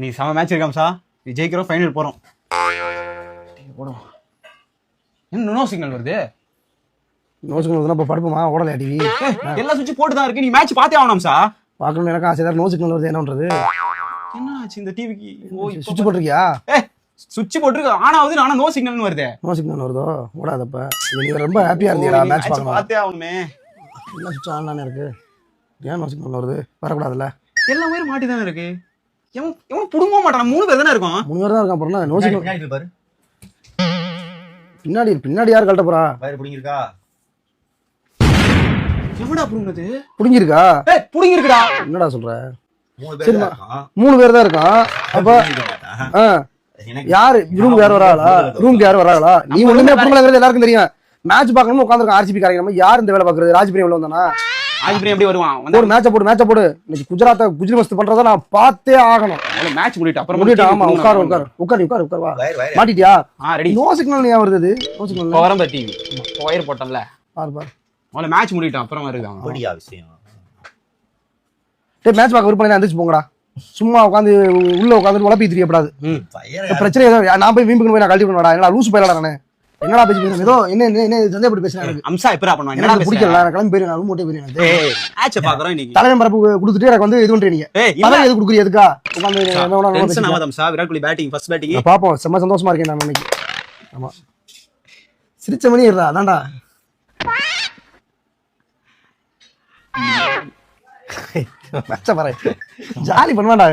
நீ செம மேட்ச் இருக்காம்சா. நீ ஜெயிக்கிறோம், ஃபைனல் போறோம். போடும். என்ன நோ சிக்னல் வருது? நோ சிக்னல் வருதுன்னா இப்போ படுப்புமா ஓடலையா டிவி? எல்லா சுவிட்ச் போட்டு தான் இருக்கு. நீ மேட்ச் பார்த்தே ஆகணும்சா. பார்க்கணும்னு எனக்கு ஆசை. நோ சிக்னல் வருது என்னன்றது? என்ன ஆச்சு இந்த டிவிக்கு? சுவிட்ச் போட்டிருக்கியா? சுவிட்ச் போட்டுருக்கு, ஆன் ஆகுது. ஆனா நோ சிக்னல்னு வருது. நோ சிக்னல் வருதோ? ஓடாதப்ப நீ ரொம்ப ஹாப்பியா இருந்தியா மேட்ச் பார்க்கணும்? பார்த்தே ஆகணுமே. என்ன சுவிட்ச் ஆன் தானே இருக்கு, ஏன் நோ சிக்னல் வருது? வரக்கூடாதுல்ல? எல்லா பேரும் மாட்டி தானே இருக்கு. எவனும் புடுங்க மாட்டான். 3 பேர் தானே இருக்கும். 3 பேர் தான் இருக்கான். அப்புறம் நோ சிக்னல் பாரு. பின்னாடி யார் கழட்ட போறா? வயர் புடிங்கிருக்கா? எவடா புடுங்குது? புடிங்கிருக்கா? புடுங்கிருக்குடா. என்னடா சொல்ற? 3 பேர் தான் இருக்கான். 3 பேர் தான் இருக்கான். அப்ப யாரு ரூம்க்கு யார் வராங்களா? ரூம்க்கு யார் வராங்களா? நீ ஒண்ணுமே புடுங்கலங்கிறது எல்லாருக்கும் தெரியும். மேட்ச் பார்க்கணும்னு உட்காந்துருக்கான் ஆர்சிபி காரங்க. நம்ம யார் இந்த வேலை பாக்குறது? ராஜ்பிரியா உள்ள வந்தானா? ராஜ்பிரியா எப்படி வருவான்? ஒரு மேட்ச போடு. இன்னைக்கு குஜராத்தை குஜிரி மஸ்து பண்றத நான் பார்த்தே ஆகணும். மேட்ச் முடிட்டு அப்புறம் முடிட்டு. ஆமா, உட்கார் வா. மாட்டிட்டியா? ரெடி. நோ சிக்னல் ஏன் வருது? நோ சிக்னல் வரம்ப டிவி ஒயர் போட்டோம்ல. பாரு முதல்ல மேட்ச் முடிட்டு அப்புறம் வருது. அப்படியா விஷயம்? டேய், மேட்ச் பார்க்க விருப்பம் எந்திரிச்சு போங்கடா. சும்மா உட்காந்து உள்ள உட்காந்து உழப்பி தெரியப்படாது. பிரச்சனை ஏதோ நான் போய் வீம்புக்கு போய் நான் கழட்டி பண்ணடா. என்னடா லூசு போயிடலாம் நானு. என்னடா பேசி பேசுறேன்? ஏதோ என்ன சந்தேகப்பட்டு பேசுறேன். அம்சா எப்பரா பண்ணுவாங்க? என்னடா பிடிக்கல. நான் கிளம்பி போயிடுறேன். நான் மூட்டை போயிடுறேன். மேட்ச் பாக்குறோம் இன்னைக்கு. தலைமை பரப்பு கொடுத்துட்டு எனக்கு வந்து இது பண்றீங்க. பதவி எது கொடுக்குறீங்க? எதுக்கா உட்காந்து என்ன வேணா டென்ஷன் ஆகாத Amsa. Virat Kohli batting first batting பாப்போம். செம்ம சந்தோஷமா இருக்கேன் நான் இன்னைக்கு. ஆமா, சிரிச்ச மணி இருடா. அதான்டா ஜாலி பண்ணுவான்டா.